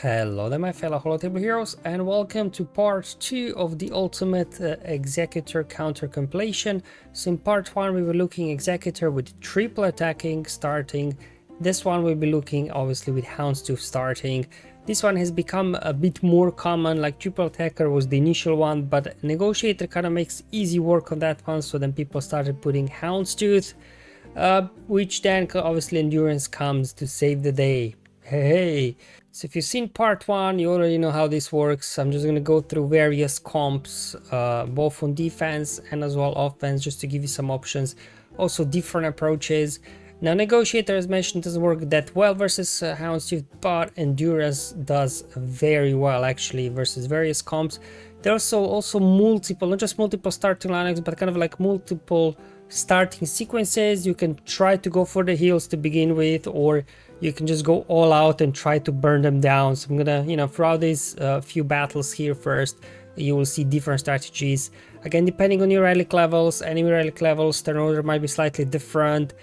Hello there my fellow holotable heroes, and welcome to part 2 of the ultimate Executor counter completion. So in part 1 we were looking Executor with triple attacking starting. This one we'll be looking obviously with Houndstooth starting. This one has become a bit more common, like triple attacker was the initial one, but Negotiator kind of makes easy work on that one, so then people started putting Houndstooth, which then obviously endurance comes to save the day. Hey, so if you've seen part 1, you already know how this works. I'm just going to go through various comps, both on defense and as well offense, just to give you some options, also different approaches. Now Negotiator, as mentioned, doesn't work that well versus Houndstooth, but endurance does very well actually versus various comps. There are also multiple, not just multiple starting lineups, but kind of like multiple starting sequences. You can try to go for the heals to begin with, or you can just go all out and try to burn them down. So I'm gonna, throughout these few battles here first, you will see different strategies. Again, depending on your relic levels, enemy relic levels, turn order might be slightly different,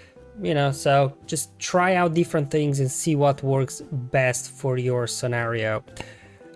so just try out different things and see what works best for your scenario.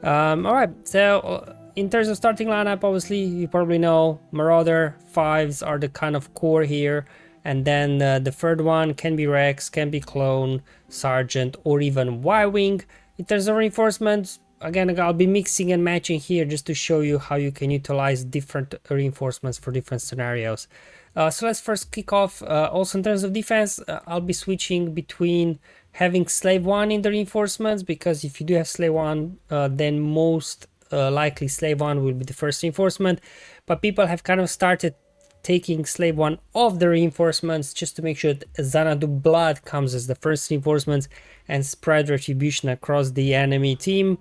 Alright, so in terms of starting lineup, obviously you probably know Marauder 5s are the kind of core here, and then the third one can be Rex, can be Clone, Sergeant, or even Y-Wing. In terms of reinforcements, again, I'll be mixing and matching here just to show you how you can utilize different reinforcements for different scenarios. So let's first kick off. Also in terms of defense, I'll be switching between having Slave 1 in the reinforcements, because if you do have Slave 1, then most likely Slave 1 will be the first reinforcement, but people have kind of started taking Slave 1 off the reinforcements just to make sure that Xanadu Blood comes as the first reinforcements and spread retribution across the enemy team,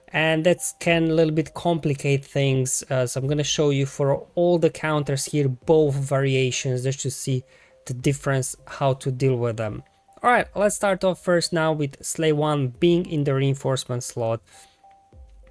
and that can a little bit complicate things. So I'm going to show you for all the counters here both variations just to see the difference, how to deal with them. Alright, let's start off first now with Slave 1 being in the reinforcement slot.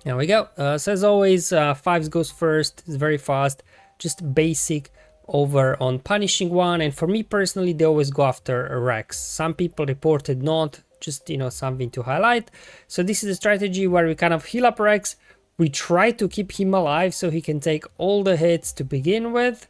There we go. So as always, 5s goes first. It's very fast, just basic over on punishing 1, and for me personally they always go after a Rex. Some people reported not, just something to highlight. So this is a strategy where we kind of heal up Rex, we try to keep him alive so he can take all the hits to begin with.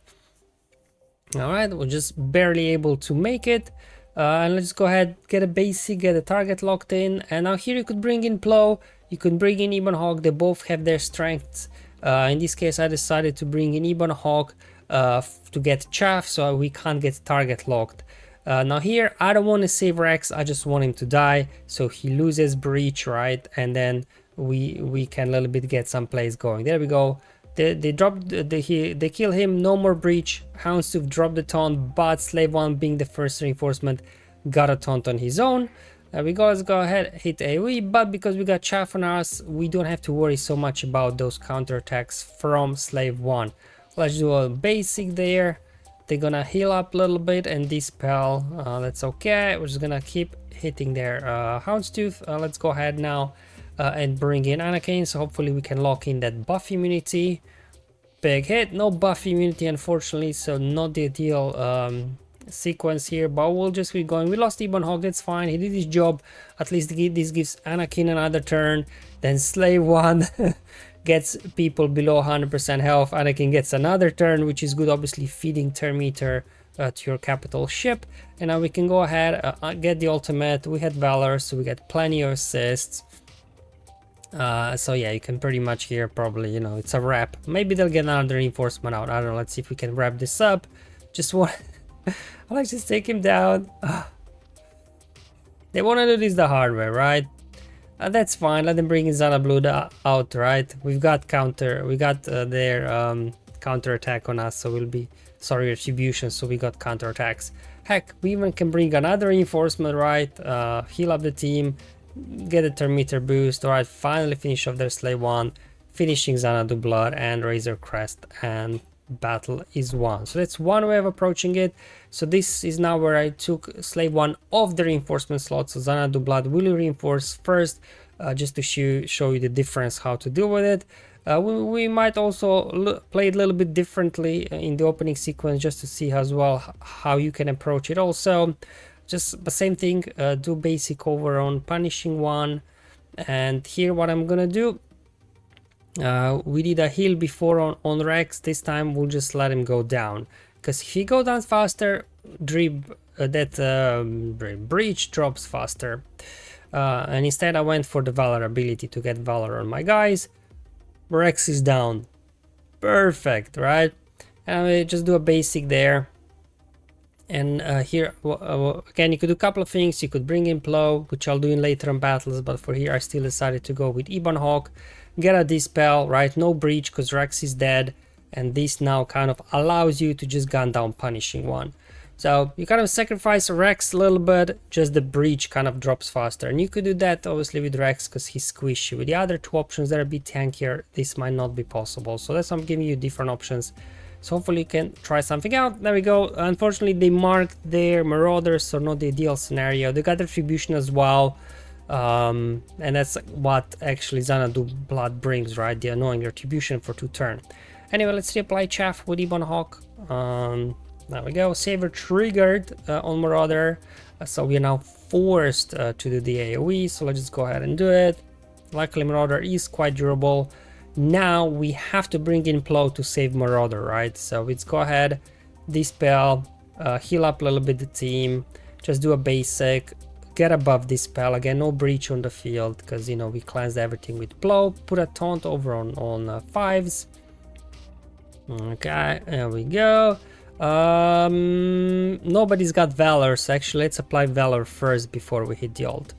Alright, we're just barely able to make it. And let's go ahead, get a basic, get a target locked in, and now here you could bring in Plow, you can bring in Ebon Hawk. They both have their strengths. In this case I decided to bring in Ebon Hawk to get chaff, so we can't get target locked. Now here I don't want to save Rex, I just want him to die so he loses breach, right? And then we can a little bit get some plays going. There we go. They dropped they kill him, no more breach. Houndstooth dropped the taunt, but Slave 1 being the first reinforcement got a taunt on his own. There we go. Let's go ahead, hit AoE, but because we got chaff on us, we don't have to worry so much about those counterattacks from Slave 1. Let's do a basic there. They're gonna heal up a little bit and dispel. That's okay. We're just gonna keep hitting their Houndstooth. Let's go ahead now and bring in Anakin. So hopefully we can lock in that buff immunity. Big hit. No buff immunity unfortunately, so not the ideal sequence here, but we'll just keep going. We lost Ebon Hawk, that's fine. He did his job. At least this gives Anakin another turn. Then Slave 1 gets people below 100% health. Anakin gets another turn, which is good, obviously feeding turn meter to your capital ship. And now we can go ahead, get the ultimate. We had Valor, so we get plenty of assists. So yeah, you can pretty much here probably, it's a wrap. Maybe they'll get another reinforcement out. I don't know, let's see if we can wrap this up. Just one. Let's just take him down. They want to do this the hard way, right? That's fine. Let them bring in Xanadu out, right? We got their counter attack on us, so we'll be retribution. So we got counter attacks. Heck, we even can bring another reinforcement, right? Heal up the team, get a turn meter boost. All right, finally finish off their Slave 1, finishing Xanadu Blood and Razor Crest, and battle is won. So that's one way of approaching it. So this is now where I took Slave 1 off the reinforcement slot, so Xanadu Blood will reinforce first, just to show you the difference, how to deal with it. We might also play it a little bit differently in the opening sequence, just to see as well how you can approach it. Also just the same thing, do basic over on punishing 1, And here what I'm gonna do, we did a heal before on Rex. This time we'll just let him go down, because if he goes down faster, breach drops faster. And instead I went for the Valor ability to get Valor on my guys. Rex is down. Perfect, right? And we just do a basic there. And here, again, you could do a couple of things. You could bring in Plow, which I'll do in later on battles, but for here I still decided to go with Ebon Hawk. Get a Dispel, right? No breach because Rex is dead, and this now kind of allows you to just gun down Punishing One. So you kind of sacrifice Rex a little bit, just the breach kind of drops faster. And you could do that obviously with Rex because he's squishy. With the other two options that are a bit tankier, this might not be possible. So that's why I'm giving you different options. So hopefully you can try something out. There we go. Unfortunately, they marked their Marauders, so not the ideal scenario. They got Retribution as well. And that's what actually Xanadu Blood brings, right? The annoying Retribution for 2 turns. Anyway, let's reapply Chaff with Ebon Hawk. There we go. Saver triggered on Marauder. So we are now forced to do the AoE. So let's just go ahead and do it. Luckily, Marauder is quite durable. Now we have to bring in Plow to save Marauder, right? So let's go ahead, Dispel, heal up a little bit the team, just do a basic, get above Dispel. Again, no breach on the field because, you know, we cleansed everything with Plow. Put a taunt over on 5s. Okay, there we go. Nobody's got Valor, so actually let's apply Valor first before we hit the ult.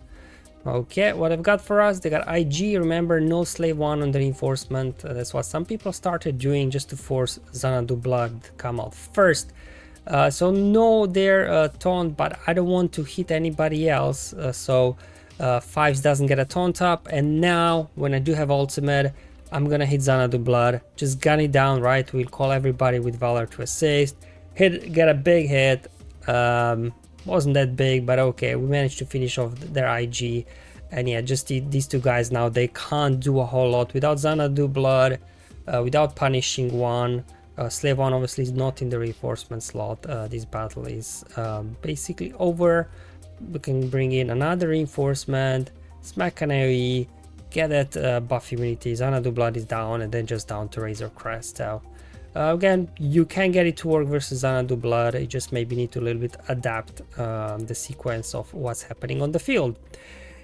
Okay, what I've got for us, they got IG, remember, no Slave 1 on the reinforcement. That's what some people started doing just to force Xanadu Blood to come out first. So no their taunt, but I don't want to hit anybody else, so 5s doesn't get a taunt up. And now when I do have ultimate, I'm gonna hit Xanadu Blood, just gun it down, right? We'll call everybody with Valor to assist, get a big hit. Wasn't that big, but okay, we managed to finish off their IG. And yeah, just these two guys now, they can't do a whole lot without Xanadu Blood, without Punishing One. Slave 1 obviously is not in the reinforcement slot. This battle is basically over. We can bring in another reinforcement, smack an AoE, get that buff immunity. Xanadu Blood is down, and then just down to Razor Crest. So again, you can get it to work versus Xanadu Blood. You just maybe need to a little bit adapt the sequence of what's happening on the field.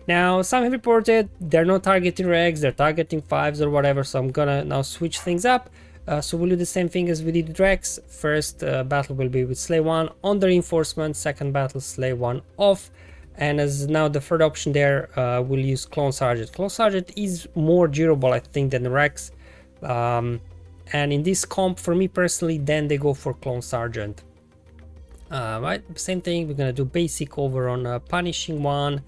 Now, some have reported they're not targeting Rex, they're targeting 5s or whatever, so I'm gonna now switch things up. So we'll do the same thing as we did with Rex. First battle will be with Slave 1 on the reinforcement, second battle Slave 1 off. And as now the third option there, we'll use Clone Sergeant. Clone Sergeant is more durable, I think, than Rex. And in this comp, for me personally, then they go for Clone Sergeant. Right, same thing, we're gonna do basic over on Punishing One.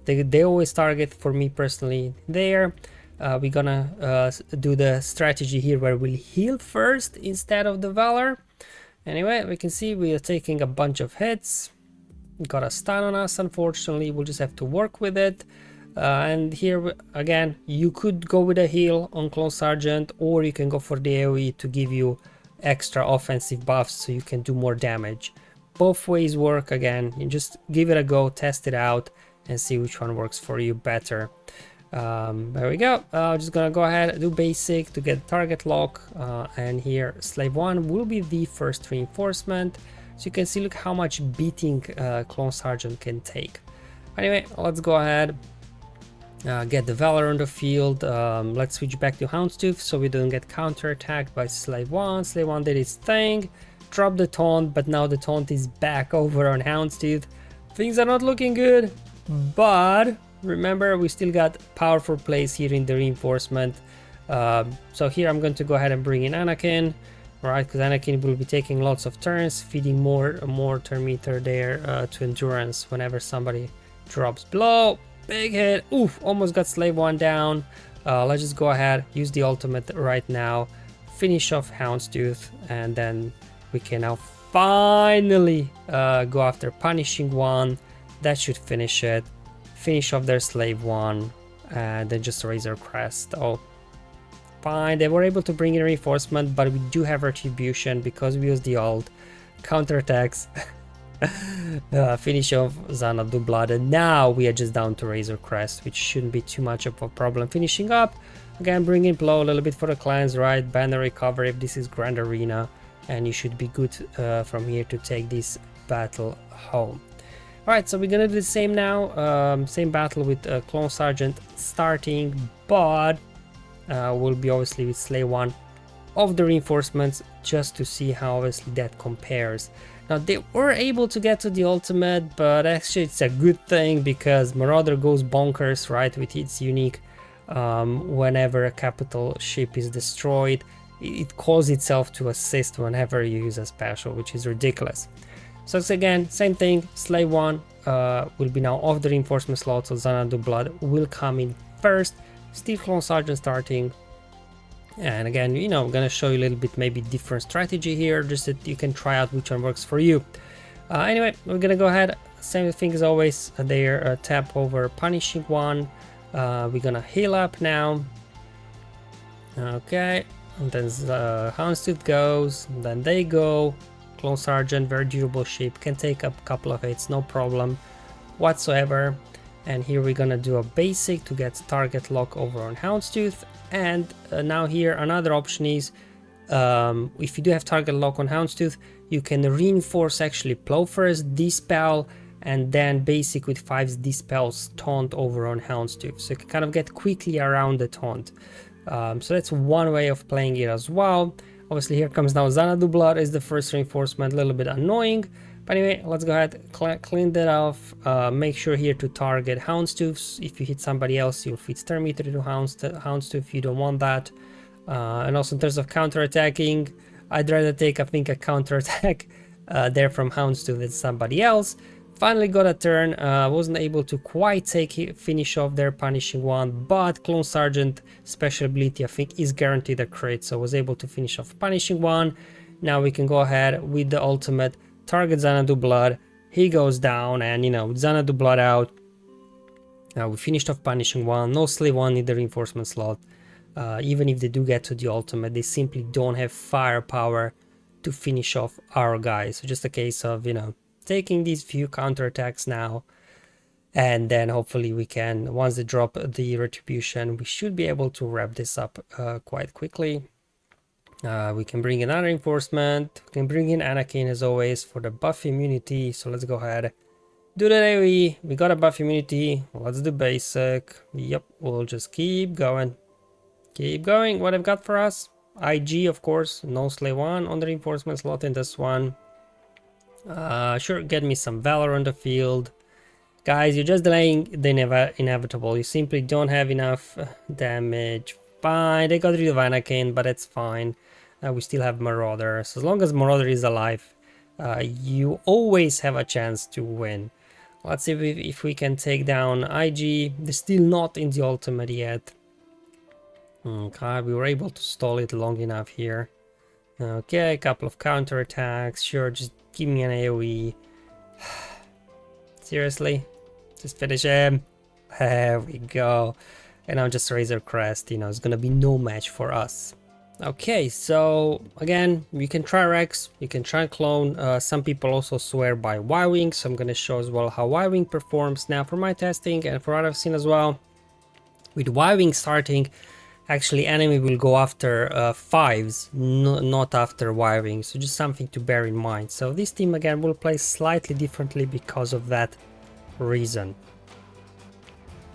They always target, for me personally, there. We're gonna do the strategy here where we'll heal first instead of the Valor. Anyway, we can see we are taking a bunch of hits. Got a stun on us, unfortunately. We'll just have to work with it. And here again, you could go with a heal on Clone Sergeant, or you can go for the AoE to give you extra offensive buffs so you can do more damage. Both ways work. Again, you just give it a go, test it out, and see which one works for you better. There we go. Just gonna go ahead, do basic to get target lock, and here Slave 1 will be the first reinforcement. So you can see, look how much beating Clone Sergeant can take. Anyway, let's go ahead. Get the Valor on the field. Let's switch back to Houndstooth so we don't get counter-attacked by Slave 1. Slave 1 did his thing, dropped the taunt, but now the taunt is back over on Houndstooth. Things are not looking good, but remember, we still got powerful plays here in the reinforcement. So here I'm going to go ahead and bring in Anakin, right? Because Anakin will be taking lots of turns, feeding more turn meter there to endurance whenever somebody drops below. Big hit. Oof, almost got Slave 1 down. Let's just go ahead, use the ultimate right now, finish off Houndstooth, and then we can now finally go after Punishing One. That should finish it. Finish off their Slave 1, and then just Razor Crest. Oh, fine. They were able to bring in reinforcement, but we do have Retribution because we used the ult. Counterattacks. Finish off Xanadu Blood, and now we are just down to Razor Crest, which shouldn't be too much of a problem. Finishing up, again, bring in Blow a little bit for the cleanse, right? Banner recovery if this is Grand Arena, and you should be good from here to take this battle home. Alright, so we're gonna do the same now, same battle with Clone Sergeant starting, but we'll be obviously with Slay 1 of the reinforcements just to see how obviously that compares. Now they were able to get to the ultimate, but actually it's a good thing because Marauder goes bonkers, right, with its unique whenever a capital ship is destroyed, it calls itself to assist whenever you use a special, which is ridiculous. So it's again, same thing, Slay 1 will be now off the reinforcement slot, so Xanadu Blood will come in first, Steel Clone Sergeant starting. And again, you know, I'm gonna show you a little bit maybe different strategy here, just that you can try out which one works for you. Anyway, we're gonna go ahead, same thing as always, there, tap over Punishing One. We're gonna heal up now. Okay, and then Houndstooth goes, and then they go. Clone Sergeant, very durable ship, can take a couple of hits, no problem whatsoever. And here we're gonna do a basic to get target lock over on Houndstooth. And now here another option is if you do have target lock on Houndstooth, you can reinforce actually Plow first, Dispel, and then basic with 5's Dispels taunt over on Houndstooth. So you can kind of get quickly around the taunt. So that's one way of playing it as well. Obviously here comes now Xanadu Blood is the first reinforcement, a little bit annoying. But anyway, let's go ahead, clean that off, make sure here to target Houndstooth. If you hit somebody else, you'll feed Star Meter to Houndstooth, you don't want that. And also in terms of counter-attacking, I'd rather take, I think, a counter-attack there from Houndstooth than somebody else. Finally got a turn, wasn't able to quite finish off their Punishing One, but Clone Sergeant special ability, I think, is guaranteed a crit, so I was able to finish off Punishing One. Now we can go ahead with the ultimate, target Xanadu Blood, he goes down, and you know, Xanadu Blood out. Now we finished off Punishing One, no Slay 1 in the reinforcement slot. Even if they do get to the ultimate, they simply don't have firepower to finish off our guys. So just a case of, you know, taking these few counterattacks now, and then hopefully we can, once they drop the retribution, we should be able to wrap this up quite quickly. We can bring in another reinforcement, we can bring in Anakin as always for the buff immunity, so let's go ahead, do the AoE, we got a buff immunity, let's do basic, yep, we'll just keep going, what I've got for us, IG of course, no Slay 1 on the reinforcement slot in this one, sure, get me some Valor on the field, guys, you're just delaying the inevitable, you simply don't have enough damage, fine, they got rid of Anakin, but it's fine. We still have Marauder, so as long as Marauder is alive, you always have a chance to win. Let's see if we can take down IG. They're still not in the ultimate yet. Okay, we were able to stall it long enough here. Okay, a couple of counterattacks, sure, just give me an AoE. Seriously? Just finish him. There we go. And now just Razor Crest, you know, it's gonna be no match for us. Okay, so again, you can try Rex, you can try Clone. Some people also swear by Y-Wing, so I'm gonna show as well how Y-Wing performs. Now for my testing and for what I've seen as well, with Y-Wing starting, actually enemy will go after 5s, not after Y-Wing, so just something to bear in mind. So this team again will play slightly differently because of that reason.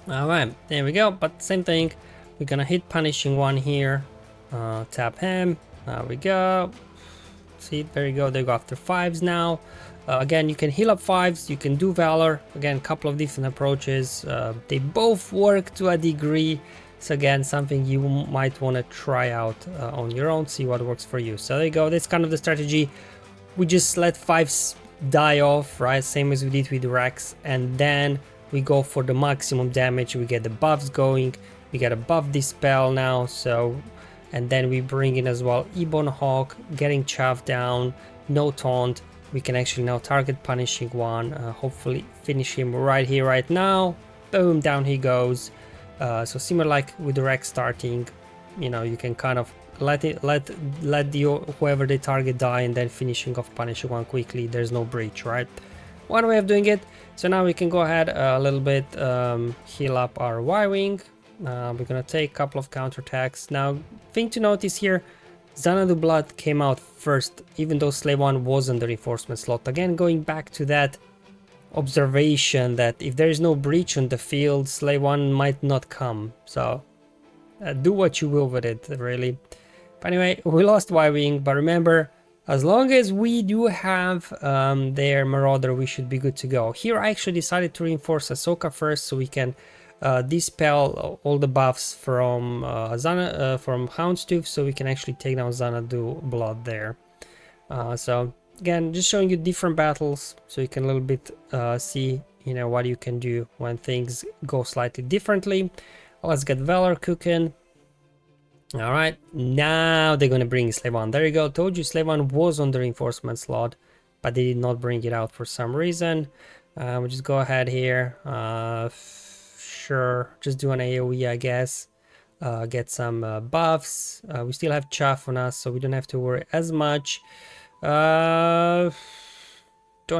Alright, there we go, but same thing, we're gonna hit Punishing One here, tap him, there we go, see, there you go, they go after 5s now. Again, you can heal up 5s, you can do Valor, again, a couple of different approaches, they both work to a degree, so again, something you might want to try out on your own, see what works for you. So there you go, that's kind of the strategy, we just let 5s die off, right, same as we did with Rex, and then we go for the maximum damage, we get the buffs going, we get a buff Dispel now, so, and then we bring in as well Ebon Hawk, getting Chaff down, no taunt, we can actually now target Punishing One, hopefully finish him right here, right now, boom, down he goes. So similar like with the Rex starting, you know, you can kind of let whoever they target die and then finishing off Punishing One quickly, there's no breach, right? one way of doing it. So now we can go ahead a little bit, heal up our Y-Wing. We're gonna take a couple of counterattacks. Now, thing to notice here, Xanadu Blood came out first, even though Slave 1 was on the reinforcement slot. Again, going back to that observation that if there is no breach on the field, Slave 1 might not come. So, do what you will with it, really. But anyway, we lost Y-Wing, but remember, as long as we do have their Marauder, we should be good to go. Here I actually decided to reinforce Ahsoka first so we can dispel all the buffs from from Houndstooth, so we can actually take down Xanadu Blood there. So again, just showing you different battles so you can a little bit see, you know, what you can do when things go slightly differently. Let's get Valor cooking. All right, now they're gonna bring Slave 1. There you go. Told you Slave 1 was on the reinforcement slot, but they did not bring it out for some reason. We'll just go ahead here. Sure, just do an AoE, I guess. Get some buffs. We still have Chaff on us, so we don't have to worry as much. Don't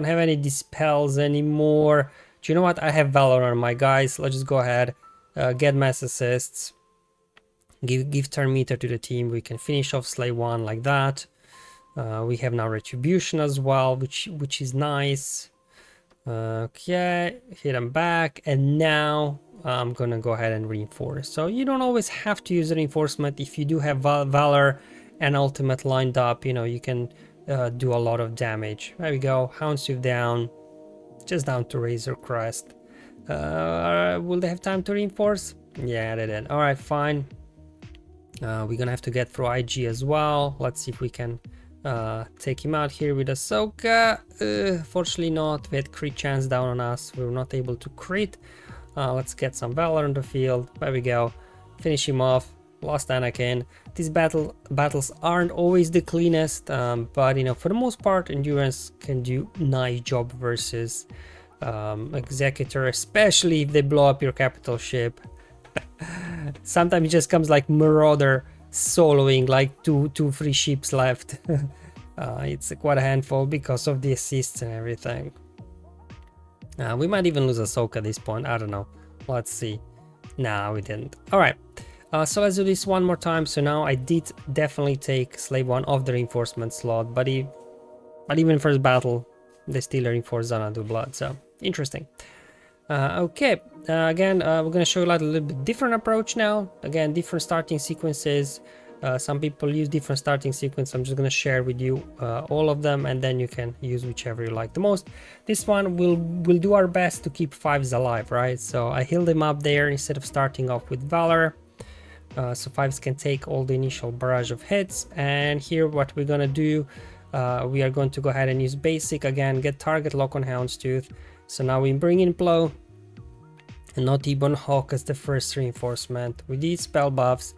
have any dispels anymore. Do you know what? I have Valor on my guys. Let's just go ahead. Get mass assists. Give turn meter to the team. We can finish off Slave 1 like that. We have now Retribution as well, which is nice. Okay, hit them back, and now I'm gonna go ahead and reinforce. So you don't always have to use reinforcement. If you do have Valor and Ultimate lined up, you know, you can do a lot of damage. There we go. Houndstooth down, just down to Razor Crest. Will they have time to reinforce? Yeah, they did. All right, fine. We're gonna have to get through IG as well. Let's see if we can take him out here with Ahsoka. Fortunately not. We had crit chance down on us. We were not able to crit. Let's get some Valor on the field. There we go. Finish him off. Lost Anakin. These battles aren't always the cleanest, but you know, for the most part, Endurance can do nice job versus Executor, especially if they blow up your capital ship. Sometimes it just comes like Marauder soloing like two free ships left. It's quite a handful because of the assists and everything. We might even lose Ahsoka at this point. I don't know. Let's see. Nah, we didn't. All right. So let's do this one more time. So now I did definitely take Slave 1 off the reinforcement slot, but even first battle, they still reinforce Xanadu Blood. So interesting. Okay, again, we're going to show you a little bit different approach now. Again, different starting sequences. Some people use different starting sequence. I'm just going to share with you all of them, and then you can use whichever you like the most. This one, we'll do our best to keep 5s alive, right? So I healed them up there instead of starting off with Valor. So 5s can take all the initial barrage of hits. And here what we're going to do, we are going to go ahead and use basic again, get target lock on Houndstooth. So now we bring in Blow and not Ebon Hawk as the first reinforcement. We did spell buffs,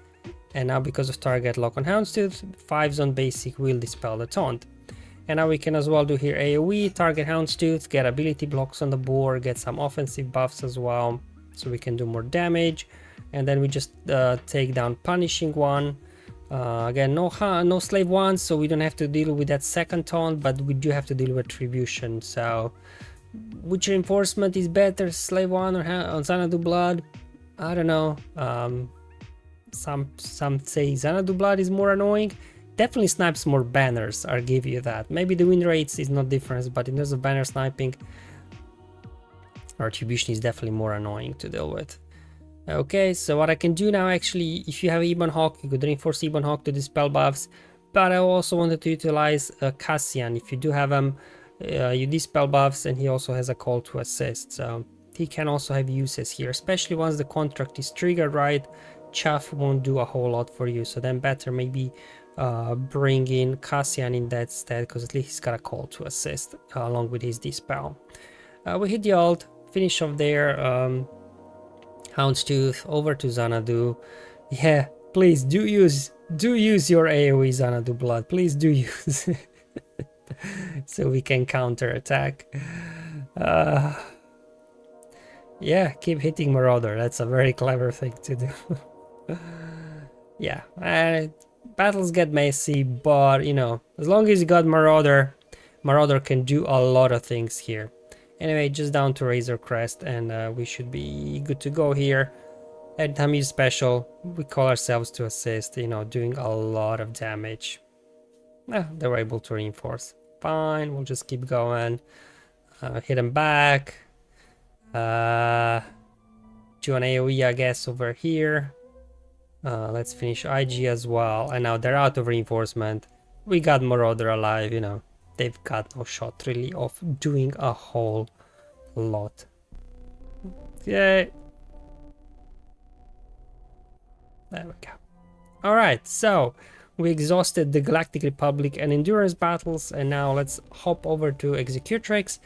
and now because of target lock on Houndstooth, 5s on basic will dispel the taunt. And now we can as well do here AoE, target Houndstooth, get ability blocks on the board, get some offensive buffs as well, so we can do more damage. And then we just take down Punishing One. Again, no Slave 1, so we don't have to deal with that second taunt, but we do have to deal with Retribution. So which reinforcement is better, Slave 1 or Xanadu Blood? I don't know. Some say Xanadu Blood is more annoying. Definitely snipes more banners, I'll give you that. Maybe the win rates is not different, but in terms of banner sniping, Retribution is definitely more annoying to deal with. Okay, so what I can do now, actually, if you have Ebon Hawk, you could reinforce Ebon Hawk to dispel buffs, but I also wanted to utilize Cassian. If you do have him, you dispel buffs, and he also has a call to assist, so he can also have uses here, especially once the contract is triggered, right? Chaff won't do a whole lot for you, so then better maybe bring in Cassian in that stead, because at least he's got a call to assist along with his dispel. We hit the ult, finish off there. Houndstooth over to Xanadu. Yeah, please do use your AoE Xanadu Blood. Please do use so we can counter attack. Yeah, keep hitting Marauder. That's a very clever thing to do. Yeah, battles get messy, but you know, as long as you got Marauder can do a lot of things here. Anyway, just down to Razor Crest, and we should be good to go here. Anytime you use special, we call ourselves to assist, you know, doing a lot of damage. They were able to reinforce. Fine, we'll just keep going. Hit them back. Do an AoE, I guess, over here. Let's finish IG as well. And now they're out of reinforcement. We got Marauder alive, you know. They've got no shot really of doing a whole lot. Yay. There we go. Alright, so we exhausted the Galactic Republic and Endurance battles, and now let's hop over to Executrix.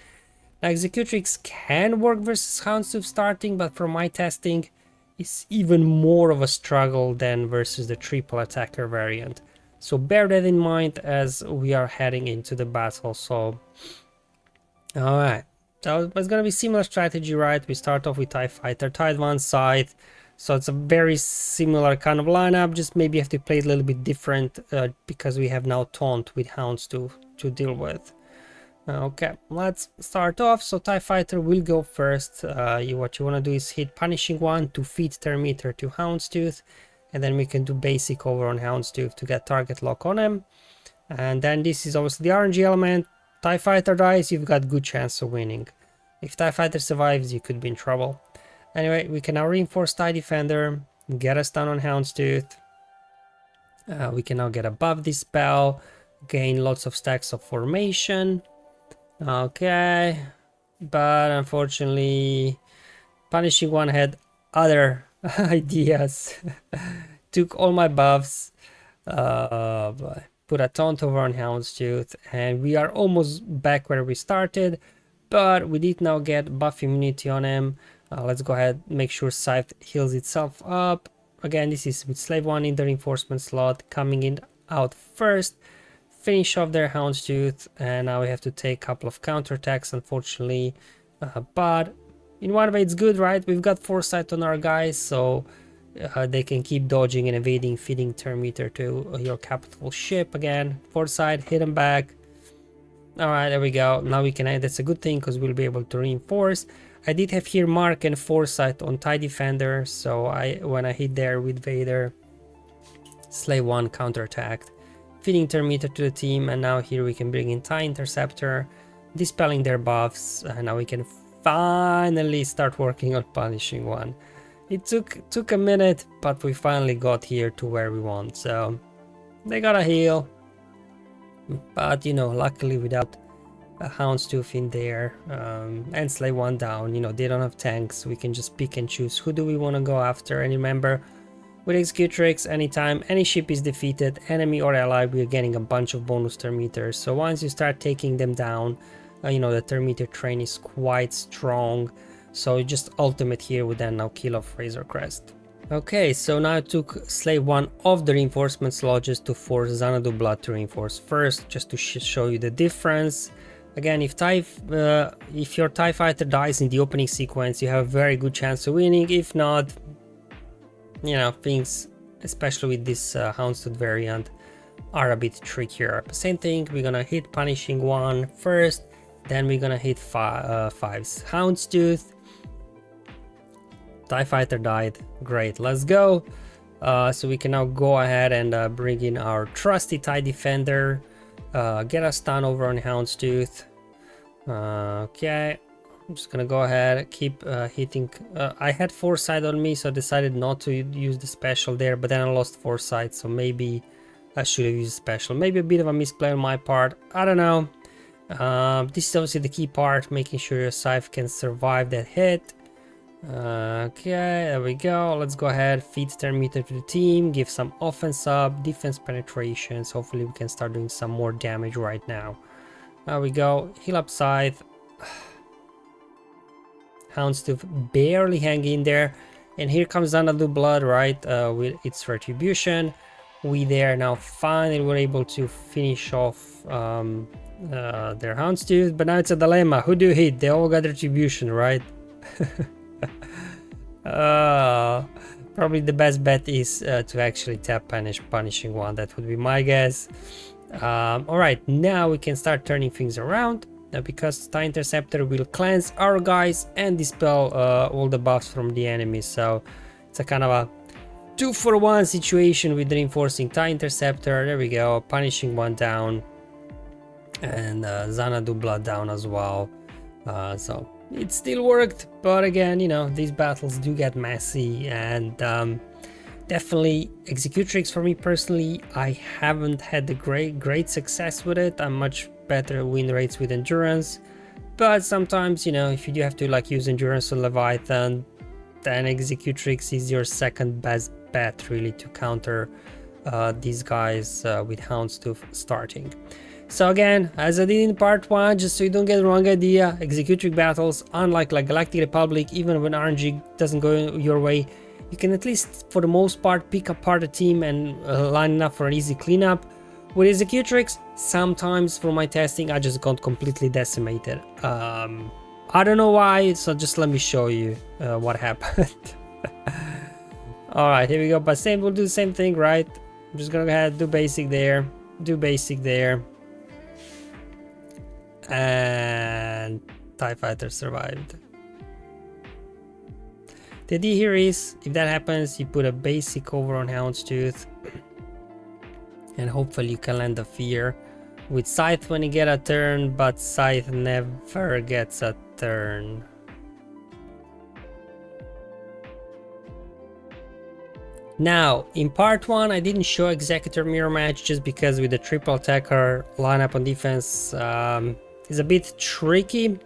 Now, Executrix can work versus Houndstooth starting, but from my testing, it's even more of a struggle than versus the triple attacker variant. So bear that in mind as we are heading into the battle. So, alright. So it's gonna be similar strategy, right? We start off with TIE Fighter, tied one side. So it's a very similar kind of lineup, just maybe you have to play it a little bit different because we have now Taunt with Houndstooth to deal with. Okay, let's start off. So TIE Fighter will go first. What you want to do is hit Punishing One to feed Thermometer to Houndstooth, and then we can do basic over on Houndstooth to get target lock on him. And then this is obviously the RNG element. TIE Fighter dies, you've got good chance of winning. If TIE Fighter survives, you could be in trouble. Anyway, we can now reinforce TIE Defender, get us down on Houndstooth. We can now get above this spell, gain lots of stacks of formation. Okay, but unfortunately, Punishing One had other ideas. Took all my buffs, put a taunt over on Houndstooth, and we are almost back where we started, but we did now get buff immunity on him. Let's go ahead, make sure Scythe heals itself up. Again, this is with Slave 1 in the reinforcement slot, coming in out first. Finish off their Houndstooth, and now we have to take a couple of counterattacks, unfortunately. But in one way it's good, right? We've got Foresight on our guys, so they can keep dodging and evading, feeding Thermometer to your capital ship again. Foresight, hit them back. Alright, there we go. Now we can, that's a good thing because we'll be able to reinforce. I did have here Mark and Foresight on TIE Defender, so when I hit there with Vader, Slave 1 counterattacked, feeding Thermometer to the team, and now here we can bring in TIE Interceptor, dispelling their buffs, and now we can finally start working on Punishing One. It took a minute, but we finally got here to where we want, so they gotta heal. But, you know, luckily without a Houndstooth in there and Slave 1 down, you know, they don't have tanks, we can just pick and choose who do we want to go after. And remember, with Executrix, anytime any ship is defeated, enemy or ally, we're getting a bunch of bonus Thermometers. So once you start taking them down, you know, the Thermometer train is quite strong. So just ultimate here would then now kill off Razor Crest. Okay, so now I took Slave 1 off the reinforcement slot just to force Xanadu Blood to reinforce first, just to show you the difference. Again, if your TIE Fighter dies in the opening sequence, you have a very good chance of winning. If not, you know, things, especially with this Houndstooth variant, are a bit trickier. Same thing, we're gonna hit Punishing One first, then we're gonna hit Fives. Houndstooth, TIE Fighter died, great, let's go. So we can now go ahead and bring in our trusty TIE Defender, get a stun over on Houndstooth. Okay, I'm just gonna go ahead, keep hitting. I had Foresight on me, so I decided not to use the special there, but then I lost Foresight, so maybe I should have used special. Maybe a bit of a misplay on my part, I don't know. This is obviously the key part, making sure your Scythe can survive that hit. Okay, there we go. Let's go ahead, feed Thermometer to the team, give some offense up, defense penetrations. Hopefully we can start doing some more damage right now. There we go, heal up Scythe. Houndstooth barely hanging in there, and here comes Xanadu Blood, right, with its retribution. We there now finally were able to finish off their Houndstooth, but now it's a dilemma. Who do you hit? They all got retribution, right? Probably the best bet is to actually tap Punishing One. That would be my guess. Alright, now we can start turning things around. because TIE Interceptor will cleanse our guys and dispel all the buffs from the enemy. So it's a kind of a 2-for-1 situation with reinforcing TIE Interceptor. There we go, punishing one down, and Xanadu Blood down as well. So it still worked, but again, you know, these battles do get messy, and definitely Executrix for me personally, I haven't had the great success with it. I'm much better win rates with Endurance, but sometimes, you know, if you do have to like use Endurance on Leviathan, then Executrix is your second best bet really to counter these guys with Houndstooth starting. So again, as I did in part 1, just so you don't get the wrong idea, Executrix battles, unlike like Galactic Republic, even when RNG doesn't go your way, you can at least for the most part pick apart a team and line up for an easy cleanup. With Executrix, sometimes for my testing I just got completely decimated. I don't know why, so just let me show you what happened. Alright, here we go, but we'll do the same thing, right? I'm just gonna go ahead, do basic there, and TIE Fighter survived. The idea here is, if that happens, you put a basic over on Houndstooth, and hopefully you can land a fear with Scythe when you get a turn, but Scythe never gets a turn. Now, in part 1 I didn't show Executor mirror match just because with the triple attacker lineup on defense is a bit tricky,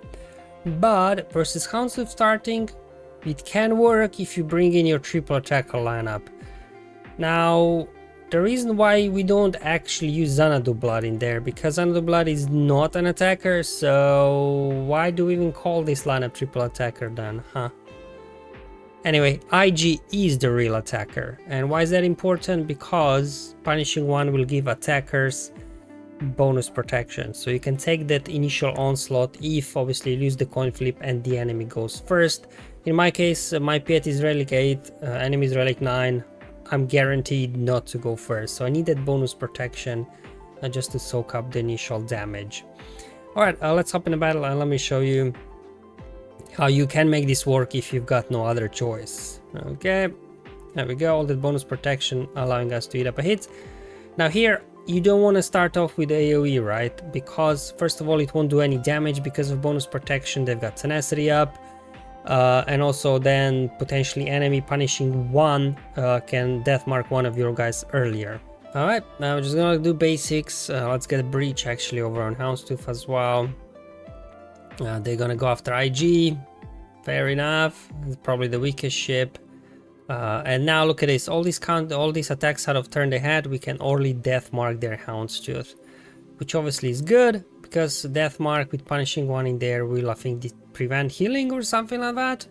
but versus Houndstooth starting, it can work if you bring in your triple attacker lineup. Now, the reason why we don't actually use Xanadu Blood in there, because Xanadu Blood is not an attacker, so why do we even call this lineup triple attacker then, huh? Anyway, IG is the real attacker. And why is that important? Because punishing one will give attackers bonus protection. So you can take that initial onslaught if obviously you lose the coin flip and the enemy goes first. In my case, my Piet is relic 8, enemy is relic 9. I'm guaranteed not to go first. So I need that bonus protection just to soak up the initial damage. Alright, let's hop in the battle and let me show you how you can make this work if you've got no other choice. Okay, there we go, all that bonus protection allowing us to eat up a hit. Now here, you don't want to start off with AoE, right? Because first of all, it won't do any damage because of bonus protection. They've got tenacity up, and also then potentially enemy punishing one can death mark one of your guys earlier. Alright, now we're just gonna do basics. Let's get a breach actually over on Houndstooth as well. They're gonna go after IG, fair enough, it's probably the weakest ship. And now look at this, all these attacks out of turn they had, we can only death mark their Houndstooth, which obviously is good, because death mark with punishing one in there will, I think, prevent healing or something like that.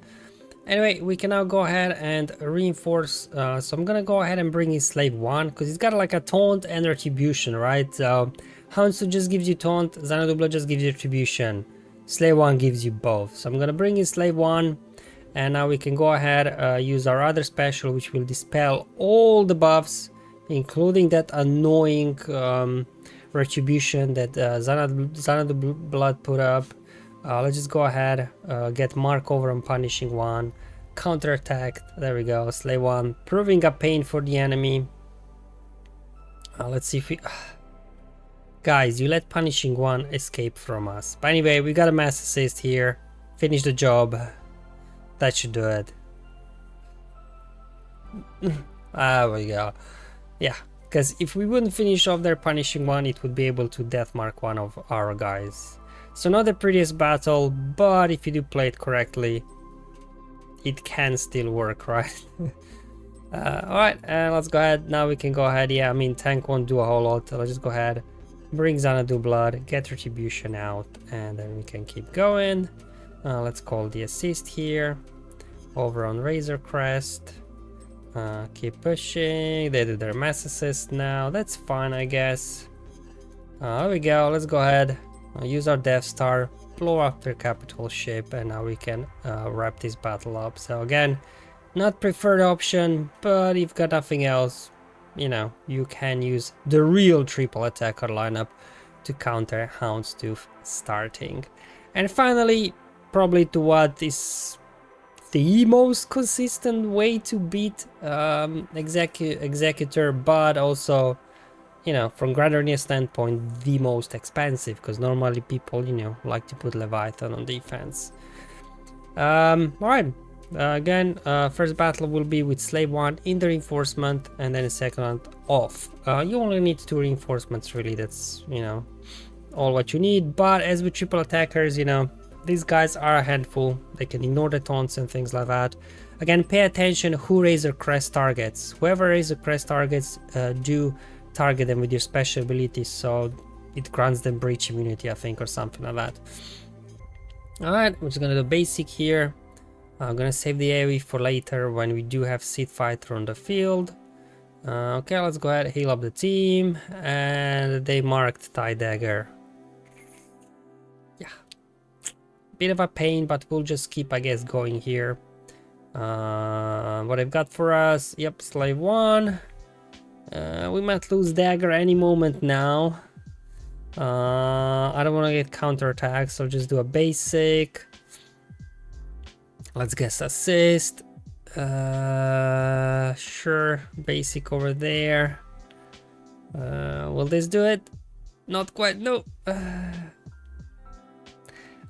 Anyway, we can now go ahead and reinforce, so I'm gonna go ahead and bring in Slave 1, because he's got like a taunt and retribution, right? So Houndstooth just gives you taunt, Xanadu Blood just gives you retribution. Slave 1 gives you both. So I'm gonna bring in Slave 1, and now we can go ahead use our other special, which will dispel all the buffs, including that annoying retribution that Xanadu Blood put up. Let's just go ahead, get Mark over on punishing one, counterattack. There we go, Slave 1 proving a pain for the enemy. Let's see if we guys, you let punishing one escape from us. But anyway, we got a mass assist here. Finish the job. That should do it. There we go. Yeah, because if we wouldn't finish off their punishing one, it would be able to death mark one of our guys. So not the prettiest battle, but if you do play it correctly, it can still work, right? Alright, and let's go ahead. Now we can go ahead. Yeah, I mean, tank won't do a whole lot. Let's just go ahead. Bring Xanadu Blood, get retribution out, and then we can keep going. Let's call the assist here. Over on Razor Crest. Keep pushing. They do their mass assist now. That's fine, I guess. There we go. Let's go ahead. Use our Death Star. Blow up their capital ship, and now we can wrap this battle up. So again, not preferred option, but if you've got nothing else, you know, you can use the real triple attacker lineup, to counter Houndstooth starting. And finally, probably to what is the most consistent way to beat Executor, but also, you know, from Grandernia standpoint, the most expensive, because normally people, you know, like to put Leviathan on defense. Alright, again, first battle will be with Slave 1 in the reinforcement, and then the second one off. You only need 2 reinforcements, really, that's, you know, all what you need. But as with triple attackers, you know, these guys are a handful. They can ignore the taunts and things like that. Again, pay attention who Razor Crest targets. Whoever Razor Crest targets, do target them with your special abilities, so it grants them breach immunity, I think, or something like that. Alright, we're just gonna do basic here. I'm gonna save the AoE for later when we do have Seed Fighter on the field. Okay, let's go ahead and heal up the team, and they marked TIE Dagger. Yeah, bit of a pain, but we'll just keep, I guess, going here. What I've got for us, yep, Slave 1. We might lose Dagger any moment now. I don't want to get counterattacked, so just do a basic. Let's guess assist. Sure, basic over there. Will this do it? Not quite, no.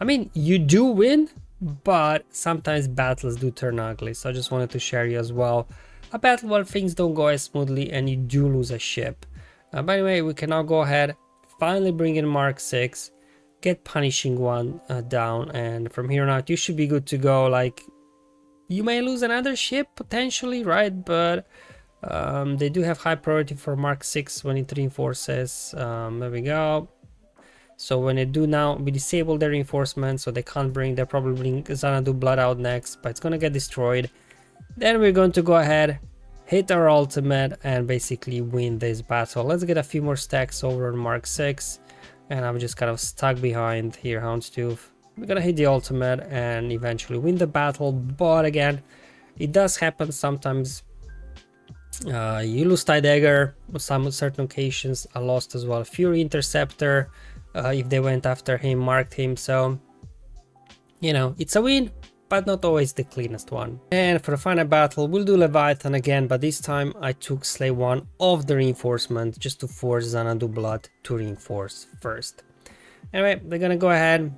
I mean, you do win, but sometimes battles do turn ugly, so I just wanted to share you as well a battle where things don't go as smoothly and you do lose a ship. By the way, we can now go ahead, finally bring in Mark 6, get Punishing 1 down, and from here on out you should be good to go. Like, you may lose another ship potentially, right? But they do have high priority for Mark 6 when it reinforces. There we go. So when they do now, we disable their reinforcements, so they can't bring, they'll probably bring Xanadu Blood out next, but it's gonna get destroyed. Then we're going to go ahead, hit our ultimate, and basically win this battle. Let's get a few more stacks over on Mark 6, and I'm just kind of stuck behind here, Houndstooth. We're gonna hit the ultimate and eventually win the battle, but again, it does happen sometimes. You lose TIE Dagger, some certain occasions I lost as well Fury Interceptor, if they went after him, marked him, so, you know, it's a win, but not always the cleanest one. And for the final battle, we'll do Leviathan again, but this time I took Slave 1 off the reinforcement just to force Xanadu Blood to reinforce first. Anyway, they're gonna go ahead,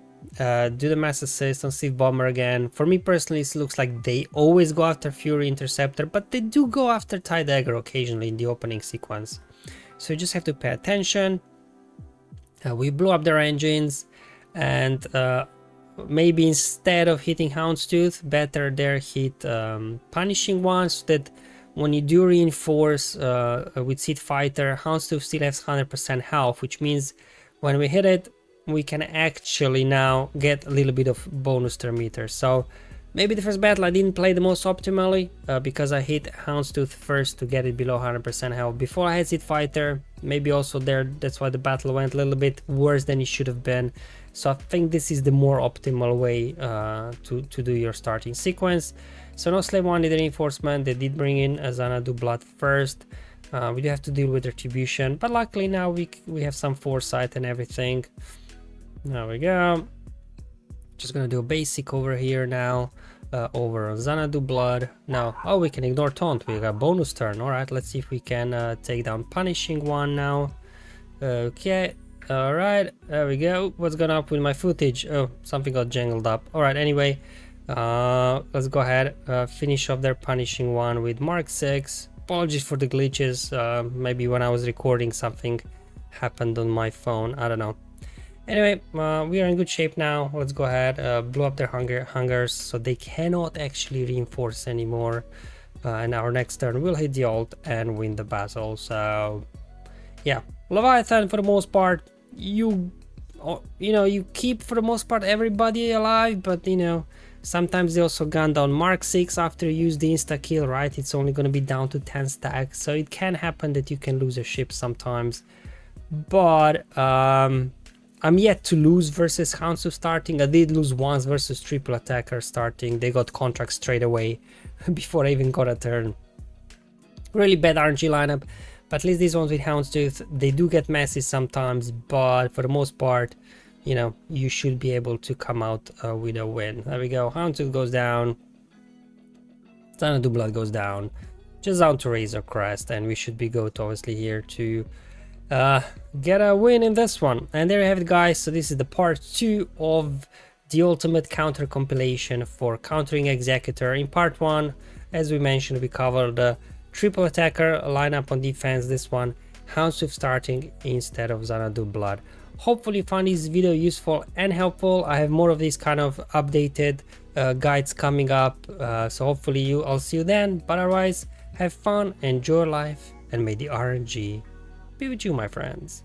do the mass assist on Steve Bomber again. For me personally, it looks like they always go after Fury Interceptor, but they do go after TIE Dagger occasionally in the opening sequence. So you just have to pay attention. We blew up their engines, and maybe instead of hitting Houndstooth, better there hit Punishing 1, so that when you do reinforce with Seed Fighter, Houndstooth still has 100% health, which means when we hit it, we can actually now get a little bit of bonus turn meter. So maybe the first battle I didn't play the most optimally, because I hit Houndstooth first to get it below 100% health before I had Seed Fighter. Maybe also there, that's why the battle went a little bit worse than it should have been. So I think this is the more optimal way to do your starting sequence. So no Slave 1 did reinforcement, they did bring in Xanadu Blood first. We do have to deal with retribution, but luckily now we have some foresight and everything. There we go. Just gonna do a basic over here now, over on Xanadu Blood. Now, oh, we can ignore taunt, we got bonus turn. Alright, let's see if we can take down Punishing 1 now. Okay, alright, there we go. What's going on with my footage? Oh, something got jangled up. Alright, anyway, let's go ahead, finish off their Punishing 1 with Mark 6. Apologies for the glitches, maybe when I was recording something happened on my phone, I don't know. Anyway, we are in good shape now. Let's go ahead, blow up their hungers so they cannot actually reinforce anymore. And our next turn we'll hit the ult and win the battle. So yeah, Leviathan for the most part, you know, you keep for the most part everybody alive, but you know, sometimes they also gun down Mark 6 after you use the insta kill, right? It's only going to be down to 10 stacks, so it can happen that you can lose a ship sometimes. But I'm yet to lose versus Houndstooth starting. I did lose once versus triple attacker starting. They got contracts straight away before I even got a turn. Really bad RNG lineup, But at least these ones with Houndstooth, they do get messy sometimes, but for the most part, you know, you should be able to come out with a win. There we go. Houndstooth goes down. Xanadu Blood goes down. Just down to Razor Crest, and we should be GOAT obviously here to get a win in this one. And there you have it, guys. So this is the part 2 of the ultimate counter compilation for countering Executor. In part 1, as we mentioned, we covered the triple attacker lineup on defense. This one, Houndstooth starting instead of Xanadu Blood. Hopefully you found this video useful and helpful. I have more of these kind of updated guides coming up, so hopefully I'll see you then. But otherwise, have fun, enjoy life, and may the RNG be with you, my friends.